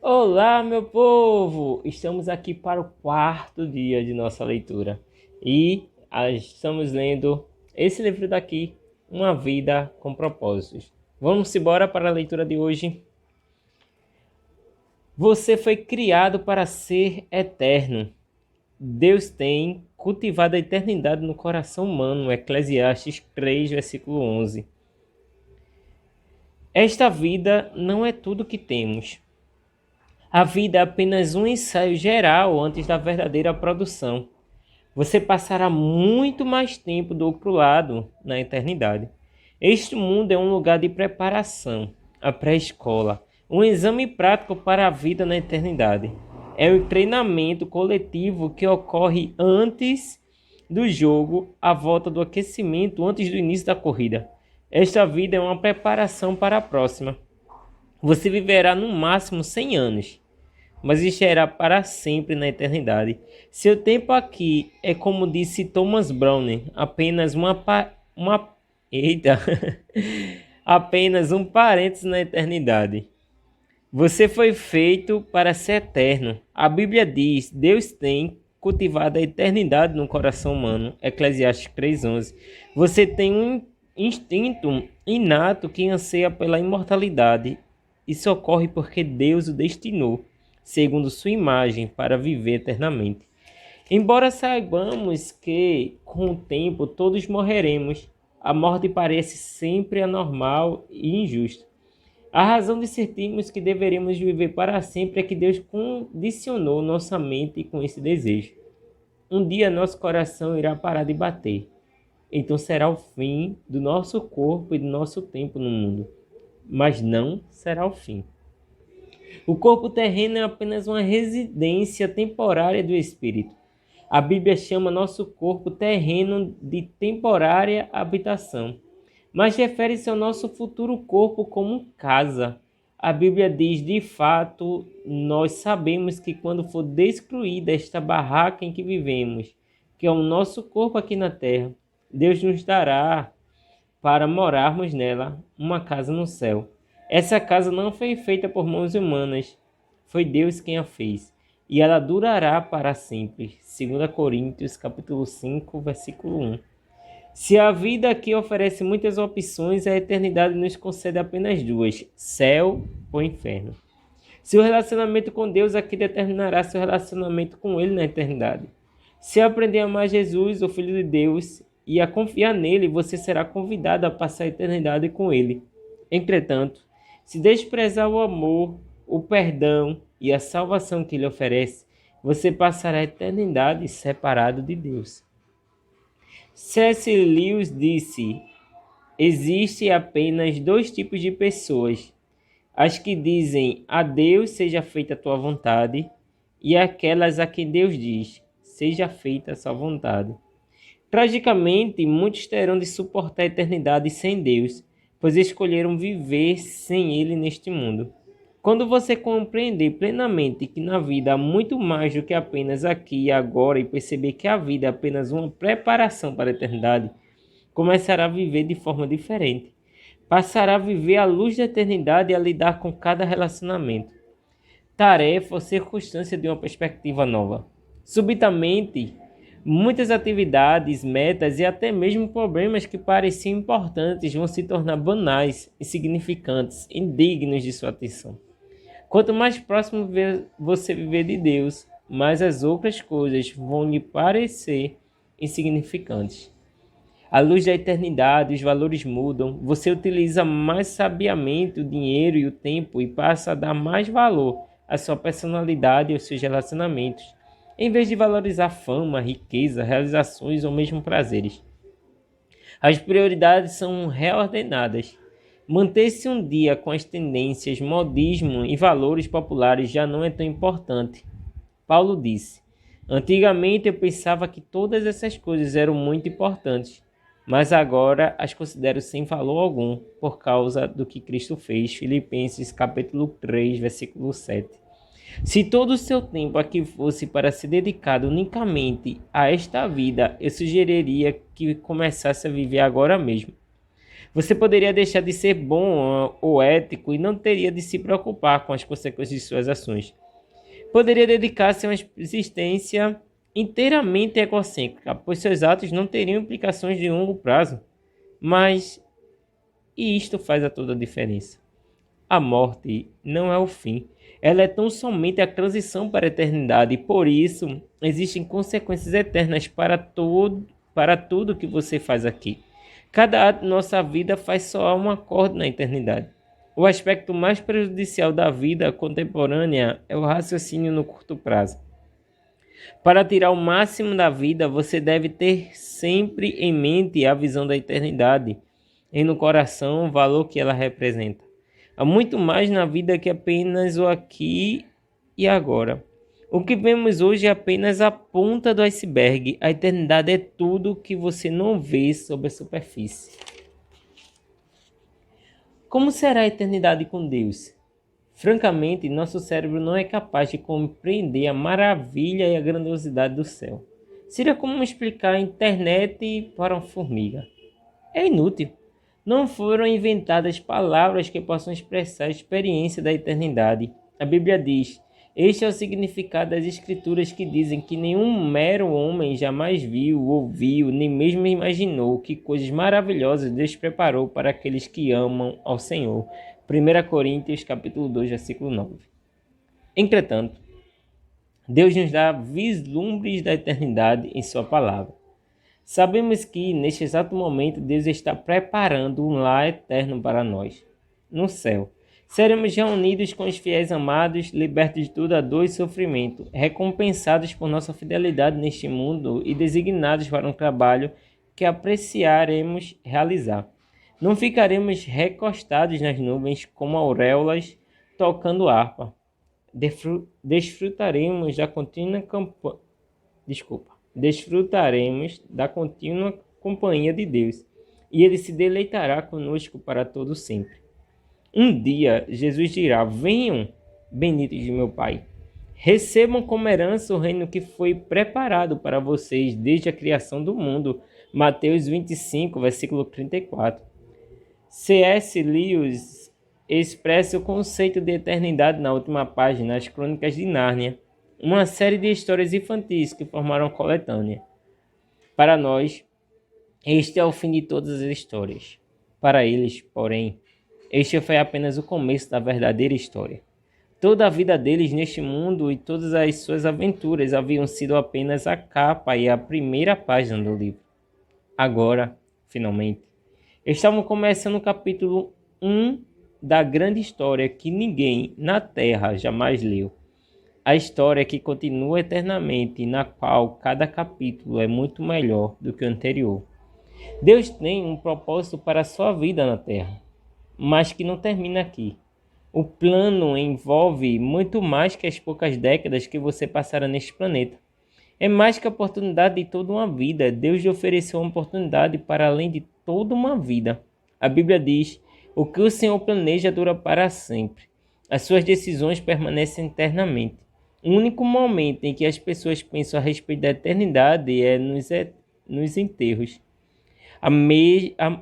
Olá, meu povo! Estamos aqui para o quarto dia de nossa leitura e estamos lendo esse livro daqui, Uma Vida com Propósitos. Vamos embora para a leitura de hoje. Você foi criado para ser eterno. Deus tem cultivado a eternidade no coração humano. Eclesiastes 3, versículo 11. Esta vida não é tudo que temos. A vida é apenas um ensaio geral antes da verdadeira produção. Você passará muito mais tempo do outro lado na eternidade. Este mundo é um lugar de preparação, a pré-escola, um exame prático para a vida na eternidade. É o treinamento coletivo que ocorre antes do jogo, à volta do aquecimento, antes do início da corrida. Esta vida é uma preparação para a próxima. Você viverá no máximo 100 anos, mas estará para sempre na eternidade. Seu tempo aqui é, como disse Thomas Browne, apenas eita, apenas um parênteses na eternidade. Você foi feito para ser eterno. A Bíblia diz: Deus tem cultivado a eternidade no coração humano. Eclesiastes 3:11. Você tem um instinto inato que anseia pela imortalidade. Isso ocorre porque Deus o destinou, segundo sua imagem, para viver eternamente. Embora saibamos que, com o tempo, todos morreremos, a morte parece sempre anormal e injusta. A razão de sentirmos que deveríamos viver para sempre é que Deus condicionou nossa mente com esse desejo. Um dia nosso coração irá parar de bater. Então será o fim do nosso corpo e do nosso tempo no mundo. Mas não será o fim. O corpo terreno é apenas uma residência temporária do espírito. A Bíblia chama nosso corpo terreno de temporária habitação, mas refere-se ao nosso futuro corpo como casa. A Bíblia diz: de fato, nós sabemos que quando for destruída esta barraca em que vivemos, que é o nosso corpo aqui na terra, Deus nos dará, para morarmos nela, uma casa no céu. Essa casa não foi feita por mãos humanas, foi Deus quem a fez, e ela durará para sempre. 2 Coríntios, capítulo 5, versículo 1. Se a vida aqui oferece muitas opções, a eternidade nos concede apenas duas: céu ou inferno. Seu relacionamento com Deus aqui determinará seu relacionamento com Ele na eternidade. Se aprender a amar Jesus, o Filho de Deus, e a confiar nele, você será convidado a passar a eternidade com Ele. Entretanto, se desprezar o amor, o perdão e a salvação que Ele oferece, você passará a eternidade separado de Deus. C.S. Lewis disse: existem apenas dois tipos de pessoas: as que dizem a Deus seja feita a tua vontade, e aquelas a quem Deus diz seja feita a sua vontade. Tragicamente, muitos terão de suportar a eternidade sem Deus, pois escolheram viver sem Ele neste mundo. Quando você compreender plenamente que na vida há muito mais do que apenas aqui e agora, e perceber que a vida é apenas uma preparação para a eternidade, começará a viver de forma diferente. Passará a viver à luz da eternidade e a lidar com cada relacionamento, tarefa ou circunstância de uma perspectiva nova. Subitamente, muitas atividades, metas e até mesmo problemas que pareciam importantes vão se tornar banais, insignificantes, indignos de sua atenção. Quanto mais próximo você viver de Deus, mais as outras coisas vão lhe parecer insignificantes. À luz da eternidade, os valores mudam. Você utiliza mais sabiamente o dinheiro e o tempo e passa a dar mais valor à sua personalidade e aos seus relacionamentos, em vez de valorizar fama, riqueza, realizações ou mesmo prazeres. As prioridades são reordenadas. Manter-se um dia com as tendências, modismo e valores populares já não é tão importante. Paulo disse: antigamente eu pensava que todas essas coisas eram muito importantes, mas agora as considero sem valor algum, por causa do que Cristo fez. Filipenses capítulo 3, versículo 7. Se todo o seu tempo aqui fosse para ser dedicado unicamente a esta vida, eu sugeriria que começasse a viver agora mesmo. Você poderia deixar de ser bom ou ético e não teria de se preocupar com as consequências de suas ações. Poderia dedicar-se a uma existência inteiramente egocêntrica, pois seus atos não teriam implicações de longo prazo. Mas, e isto faz a toda a diferença. A morte não é o fim. Ela é tão somente a transição para a eternidade e por isso existem consequências eternas para tudo que você faz aqui. Cada ato de nossa vida faz soar um acorde na eternidade. O aspecto mais prejudicial da vida contemporânea é o raciocínio no curto prazo. Para tirar o máximo da vida, você deve ter sempre em mente a visão da eternidade e no coração o valor que ela representa. Há muito mais na vida que apenas o aqui e agora. O que vemos hoje é apenas a ponta do iceberg. A eternidade é tudo que você não vê sob a superfície. Como será a eternidade com Deus? Francamente, nosso cérebro não é capaz de compreender a maravilha e a grandiosidade do céu. Seria como explicar a internet para uma formiga. É inútil. Não foram inventadas palavras que possam expressar a experiência da eternidade. A Bíblia diz: este é o significado das Escrituras que dizem que nenhum mero homem jamais viu, ouviu, nem mesmo imaginou que coisas maravilhosas Deus preparou para aqueles que amam ao Senhor. 1 Coríntios capítulo 2, versículo 9. Entretanto, Deus nos dá vislumbres da eternidade em sua palavra. Sabemos que, neste exato momento, Deus está preparando um lar eterno para nós. No céu, seremos reunidos com os fiéis amados, libertos de toda dor e sofrimento, recompensados por nossa fidelidade neste mundo e designados para um trabalho que apreciaremos realizar. Não ficaremos recostados nas nuvens como auréolas tocando harpa. Desfrutaremos da contínua companhia de Deus, e Ele se deleitará conosco para todo sempre. Um dia, Jesus dirá: venham, benditos de meu Pai, recebam como herança o reino que foi preparado para vocês desde a criação do mundo. Mateus 25, versículo 34. C.S. Lewis expressa o conceito de eternidade na última página, As Crônicas de Nárnia, uma série de histórias infantis que formaram coletânea. Para nós, este é o fim de todas as histórias. Para eles, porém, este foi apenas o começo da verdadeira história. Toda a vida deles neste mundo e todas as suas aventuras haviam sido apenas a capa e a primeira página do livro. Agora, finalmente, estavam começando o capítulo 1 da grande história que ninguém na Terra jamais leu. A história que continua eternamente e na qual cada capítulo é muito melhor do que o anterior. Deus tem um propósito para a sua vida na Terra, mas que não termina aqui. O plano envolve muito mais que as poucas décadas que você passará neste planeta. É mais que a oportunidade de toda uma vida. Deus lhe ofereceu uma oportunidade para além de toda uma vida. A Bíblia diz: o que o Senhor planeja dura para sempre. As suas decisões permanecem eternamente. O único momento em que as pessoas pensam a respeito da eternidade é nos enterros.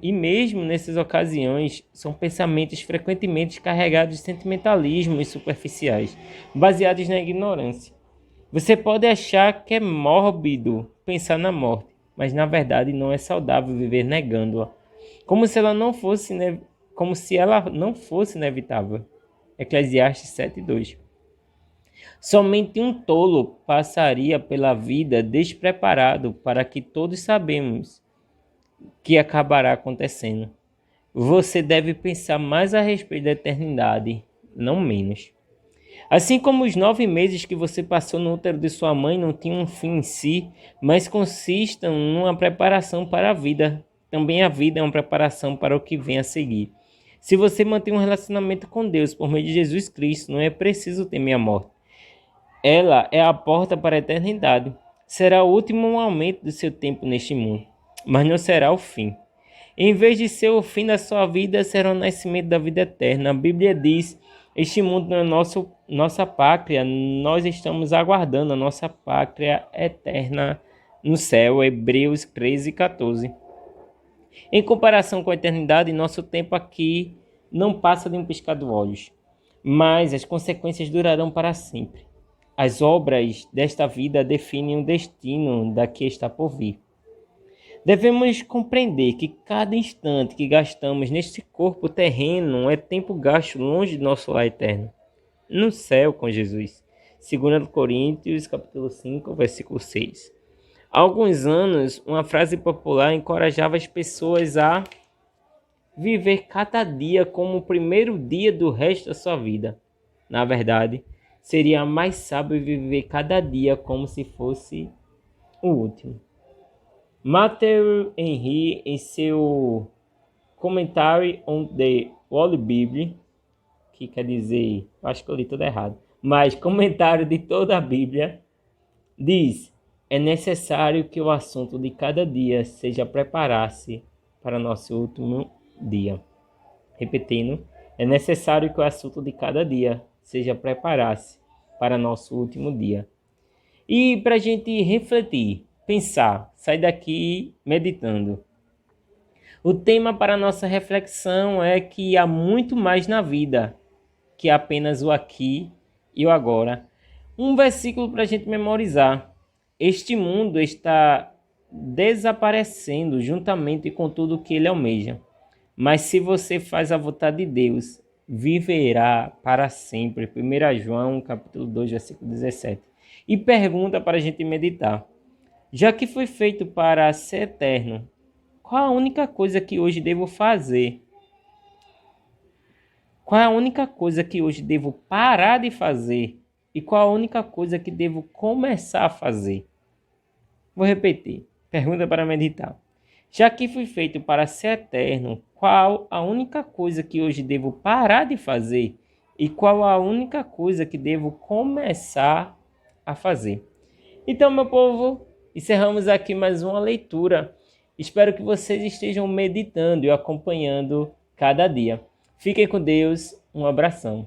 E mesmo nessas ocasiões, são pensamentos frequentemente carregados de sentimentalismo e superficiais, baseados na ignorância. Você pode achar que é mórbido pensar na morte, mas na verdade não é saudável viver negando-a, como se ela não fosse inevitável. Eclesiastes 7:2. Somente um tolo passaria pela vida despreparado para que todos sabemos que acabará acontecendo. Você deve pensar mais a respeito da eternidade, não menos. Assim como os 9 meses que você passou no útero de sua mãe não tinham um fim em si, mas consistem numa preparação para a vida, também a vida é uma preparação para o que vem a seguir. Se você mantém um relacionamento com Deus por meio de Jesus Cristo, não é preciso temer a morte. Ela é a porta para a eternidade. Será o último momento do seu tempo neste mundo, mas não será o fim. Em vez de ser o fim da sua vida, será o nascimento da vida eterna. A Bíblia diz: este mundo não é nossa pátria, nós estamos aguardando a nossa pátria eterna no céu. Hebreus 13:14. Em comparação com a eternidade, nosso tempo aqui não passa de um piscar de olhos, mas as consequências durarão para sempre. As obras desta vida definem o destino da que está por vir. Devemos compreender que cada instante que gastamos neste corpo terreno é tempo gasto longe do nosso lar eterno, no céu com Jesus. 2 Coríntios, capítulo 5, versículo 6. Há alguns anos, uma frase popular encorajava as pessoas a viver cada dia como o primeiro dia do resto da sua vida. Na verdade, seria mais sábio viver cada dia como se fosse o último. Matthew Henry, em seu Commentary on the Holy Bible, que quer dizer, acho que eu li tudo errado, mas comentário de toda a Bíblia, diz: é necessário que o assunto de cada dia seja preparar-se para nosso último dia. Repetindo, é necessário que o assunto de cada dia seja preparar-se para nosso último dia. E para a gente refletir, pensar, sair daqui meditando. O tema para nossa reflexão é que há muito mais na vida que apenas o aqui e o agora. Um versículo para a gente memorizar. Este mundo está desaparecendo juntamente com tudo que ele almeja. Mas se você faz a vontade de Deus, viverá para sempre. 1 João, capítulo 2, versículo 17. E pergunta para a gente meditar. Já que foi feito para ser eterno, qual a única coisa que hoje devo fazer? Qual é a única coisa que hoje devo parar de fazer? E qual a única coisa que devo começar a fazer? Vou repetir. Pergunta para meditar. Já que fui feito para ser eterno, qual a única coisa que hoje devo parar de fazer? E qual a única coisa que devo começar a fazer? Então, meu povo, encerramos aqui mais uma leitura. Espero que vocês estejam meditando e acompanhando cada dia. Fiquem com Deus. Um abração.